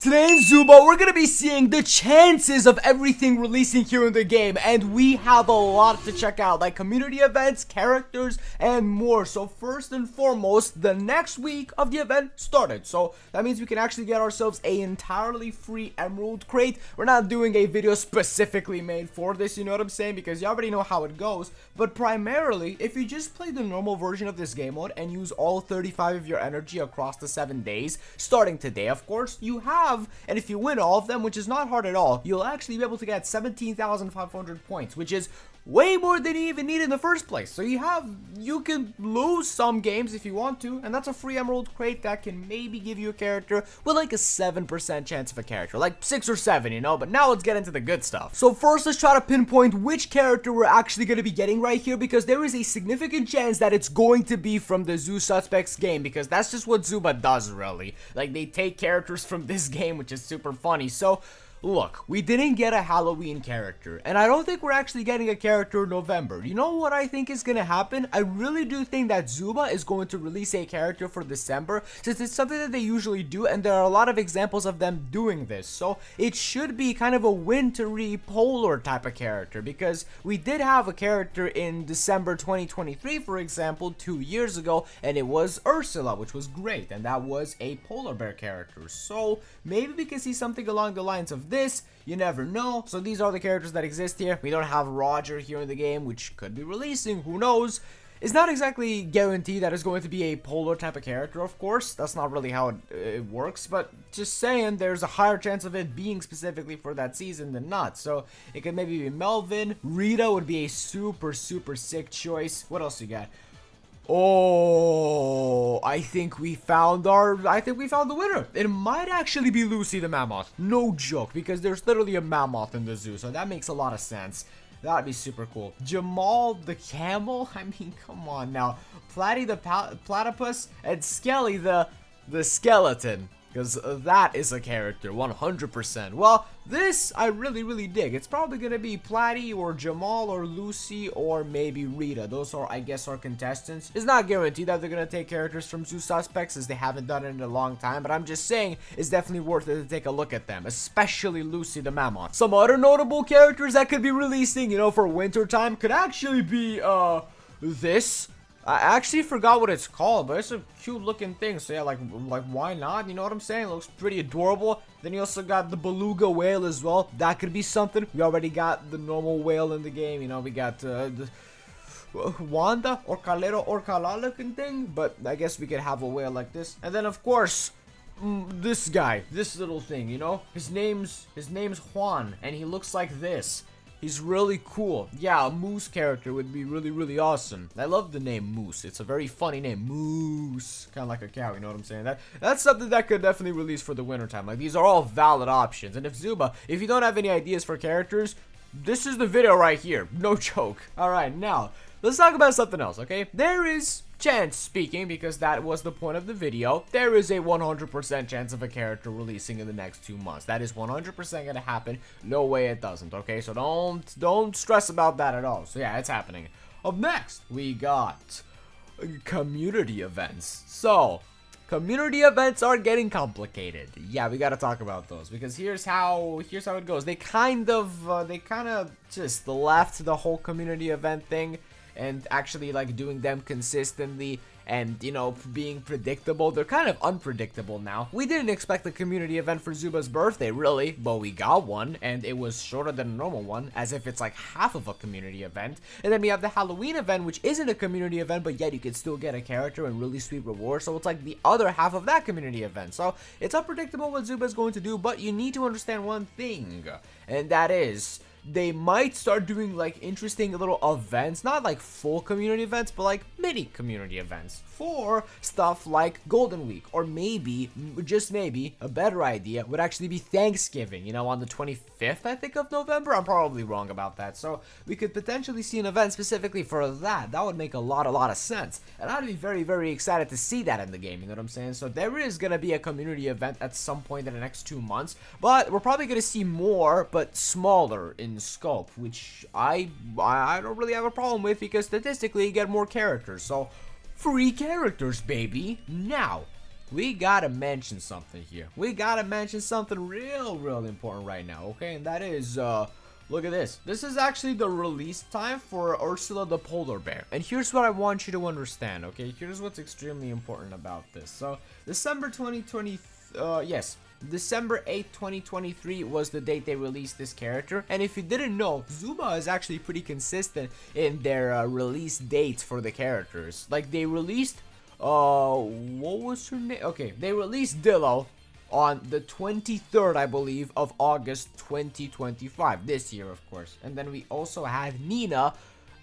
Today in ZOOBA, we're gonna be seeing the chances of everything releasing here in the game, and we have a lot to check out, like community events, characters, and more. So first and foremost, the next week of the event started, so that means we can actually get ourselves a entirely free emerald crate. We're not doing a video specifically made for this, you know what I'm saying, because you already know how it goes. But primarily, if you just play the normal version of this game mode and use all 35 of your energy across the 7 days, starting today, of course, you have, and if you win all of them, which is not hard at all, you'll actually be able to get 17,500 points, which is way more than you even need in the first place. So you can lose some games if you want to, and that's a free emerald crate that can maybe give you a character with like a 7% chance of a character, like 6 or 7, you know. But now let's get into the good stuff. So first, let's try to pinpoint which character we're actually going to be getting right here, because there is a significant chance that it's going to be from the Zoo Suspects game, because that's just what ZOOBA does, really. Like, they take characters from this game, which is super funny. So look, we didn't get a Halloween character, and I don't think we're actually getting a character in November. You know what I think is gonna happen? I really do think that ZOOBA is going to release a character for December, since it's something that they usually do, and there are a lot of examples of them doing this. So it should be kind of a wintry polar type of character, because we did have a character in December 2023, for example, 2 years ago, and it was Ursula, which was great, and that was a polar bear character. So maybe we can see something along the lines of this, you never know. So these are the characters that exist here. We don't have Roger here in the game, which could be releasing, who knows. It's not exactly guaranteed that it's going to be a polar type of character, of course. That's not really how it works, but just saying, there's a higher chance of it being specifically for that season than not. So it could maybe be Melvin. Rita would be a super sick choice. What else you got? Oh, I think we found the winner. It might actually be Lucy the Mammoth. No joke, because there's literally a mammoth in the zoo, so that makes a lot of sense. That'd be super cool. Jamal the Camel? I mean, come on now. Platy the Platypus and Skelly the Skeleton. Because that is a character, 100%. Well, this I really dig. It's probably going to be Platy or Jamal or Lucy or maybe Rita. Those are, I guess, our contestants. It's not guaranteed that they're going to take characters from Zoo Suspects, as they haven't done it in a long time. But I'm just saying, it's definitely worth it to take a look at them, especially Lucy the Mammoth. Some other notable characters that could be releasing, you know, for winter time could actually be, this. I actually forgot what it's called, but it's a cute looking thing. So yeah, like why not? You know what I'm saying? It looks pretty adorable. Then you also got the beluga whale as well. That could be something. We already got the normal whale in the game. You know, we got the Wanda or Calero or Kala looking thing. But I guess we could have a whale like this. And then of course, this guy, this little thing. You know, his name's Juan, and he looks like this. He's really cool. Yeah, a moose character would be really awesome. I love the name Moose. It's a very funny name. Moose. Kind of like a cow, you know what I'm saying? That's something that could definitely release for the wintertime. Like, these are all valid options. And if ZOOBA, if you don't have any ideas for characters, this is the video right here. No joke. Alright, now, let's talk about something else, okay? There is chance speaking, because that was the point of the video. There is a 100% chance of a character releasing in the next 2 months. That is 100% gonna happen. No way it doesn't, okay? So don't stress about that at all. So yeah, it's happening. Up next, we got community events. So community events are getting complicated. Yeah, we gotta talk about those, because here's how it goes. They kind of just left the whole community event thing and actually like doing them consistently and, you know, being predictable. They're kind of unpredictable now. We didn't expect a community event for ZOOBA's birthday, really, but we got one, and it was shorter than a normal one, as if it's like half of a community event. And then we have the Halloween event, which isn't a community event, but yet you can still get a character and really sweet rewards, so it's like the other half of that community event. So it's unpredictable what ZOOBA is going to do, but you need to understand one thing, and that is, they might start doing like interesting little events, not like full community events, but like mini community events for stuff like Golden Week, or maybe, just maybe, a better idea would actually be Thanksgiving, you know, on the 25th, I think, of November. I'm probably wrong about that. So we could potentially see an event specifically for that. That would make a lot of sense. And I'd be very excited to see that in the game, you know what I'm saying? So there is going to be a community event at some point in the next 2 months, but we're probably going to see more, but smaller in scope, which I don't really have a problem with, because statistically you get more characters. So free characters, baby. Now, we gotta mention something here. We gotta mention something real important right now, okay? And that is, look at this. This is actually the release time for Ursula the Polar Bear. And here's what I want you to understand, okay? Here's what's extremely important about this. So, December 8th, 2023 was the date they released this character. And if you didn't know, ZOOBA is actually pretty consistent in their release dates for the characters. Like, they released, what was her name? Okay, they released Dillo on the 23rd, I believe, of August 2025, this year, of course. And then we also had Nina,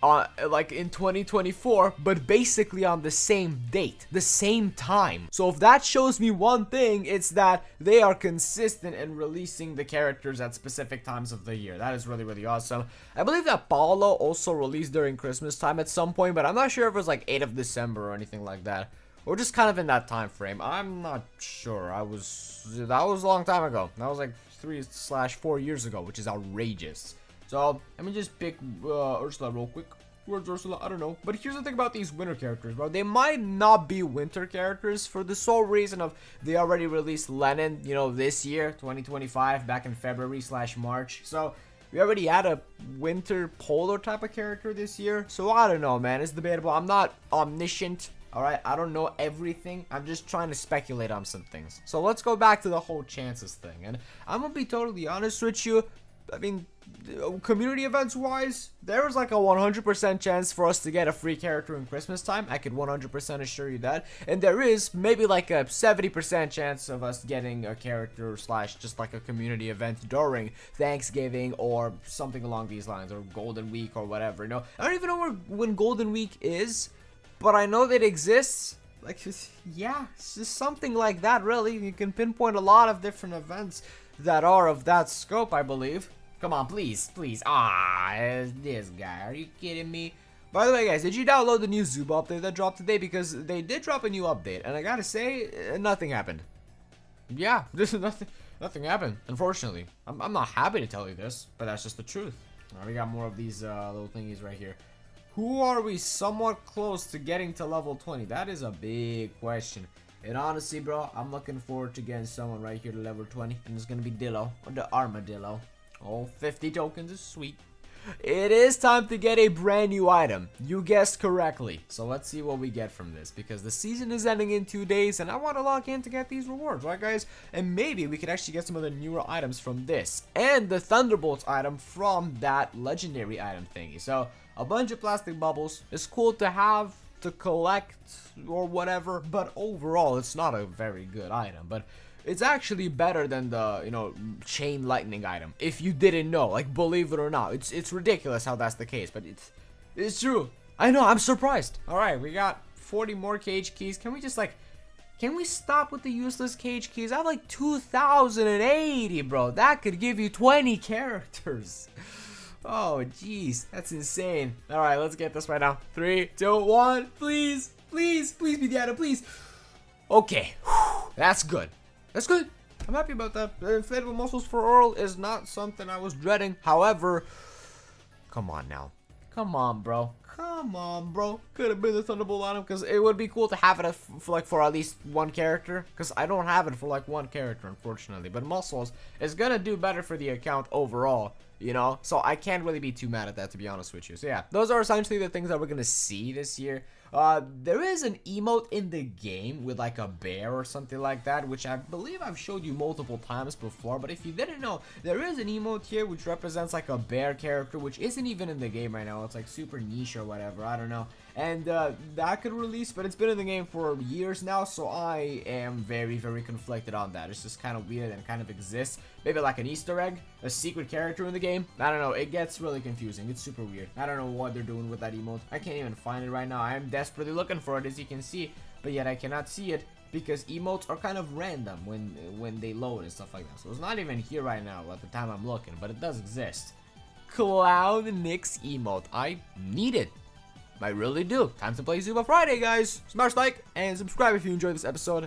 like in 2024, but basically on the same date, the same time. So if that shows me one thing, it's that they are consistent in releasing the characters at specific times of the year. That is really awesome. I believe that Paolo also released during Christmas time at some point, but I'm not sure if it was like 8th of December or anything like that. Or just kind of in that time frame. I'm not sure. That was a long time ago. That was like 3/4 years ago, which is outrageous. So, let me just pick Ursula real quick. Where's Ursula? I don't know. But here's the thing about these winter characters, bro. They might not be winter characters for the sole reason of they already released Lennon, you know, this year, 2025, back in February/March. So, we already had a winter polar type of character this year. So, I don't know, man. It's debatable. I'm not omniscient. Alright, I don't know everything. I'm just trying to speculate on some things. So let's go back to the whole chances thing. And I'm gonna be totally honest with you. I mean, community events wise, there was like a 100% chance for us to get a free character in Christmas time. I could 100% assure you that. And there is maybe like a 70% chance of us getting a character slash just like a community event during Thanksgiving or something along these lines, or Golden Week or whatever. You know, I don't even know when Golden Week is, but I know that it exists. Like, yeah, it's just something like that, really. You can pinpoint a lot of different events that are of that scope, I believe. Come on, please. This guy. Are you kidding me? By the way, guys, did you download the new ZOOBA update that dropped today? Because they did drop a new update, and I gotta say, nothing happened. Yeah, nothing happened, unfortunately. I'm not happy to tell you this, but that's just the truth. Alright, we got more of these little thingies right here. Who are we somewhat close to getting to level 20? That is a big question. And honestly, bro, I'm looking forward to getting someone right here to level 20. And it's going to be Dillo, or the Armadillo. Oh, 50 tokens is sweet. It is time to get a brand new item. You guessed correctly. So let's see what we get from this, because the season is ending in 2 days and I want to log in to get these rewards, right guys? And maybe we could actually get some of the newer items from this and the Thunderbolts item from that legendary item thingy. So a bunch of plastic bubbles. It's cool to have, to collect or whatever, but overall it's not a very good item. But it's actually better than the, you know, chain lightning item. If you didn't know, like, believe it or not, it's ridiculous how that's the case, but it's true. I know, I'm surprised. All right, we got 40 more cage keys. Can we just can we stop with the useless cage keys? I have like 2,080, bro. That could give you 20 characters. Oh, jeez, that's insane. All right, let's get this right now. 3, 2, 1, please be the item, please. Okay, that's good. That's good. I'm happy about that. Inflatable muscles for Earl is not something I was dreading. However, come on now. Come on, bro. Could have been the Thunderbolt item, because it would be cool to have it for at least one character. Because I don't have it for like one character, unfortunately. But muscles is gonna do better for the account overall, you know. So I can't really be too mad at that, to be honest with you. So yeah, those are essentially the things that we're gonna see this year. There is an emote in the game with like a bear or something like that, which I believe I've showed you multiple times before. But if you didn't know, there is an emote here which represents like a bear character, which isn't even in the game right now. It's like super niche or whatever, I don't know. And that could release, but it's been in the game for years now, so I am very conflicted on that. It's just kind of weird and kind of exists. Maybe like an Easter egg, a secret character in the game. I don't know, it gets really confusing. It's super weird. I don't know what they're doing with that emote. I can't even find it right now. I am desperately looking for it, as you can see, but yet I cannot see it because emotes are kind of random when they load and stuff like that. So it's not even here right now at the time I'm looking, but it does exist. Clown Nick's emote. I need it. I really do. Time to play ZOOBA Friday, guys. Smash like and subscribe if you enjoyed this episode.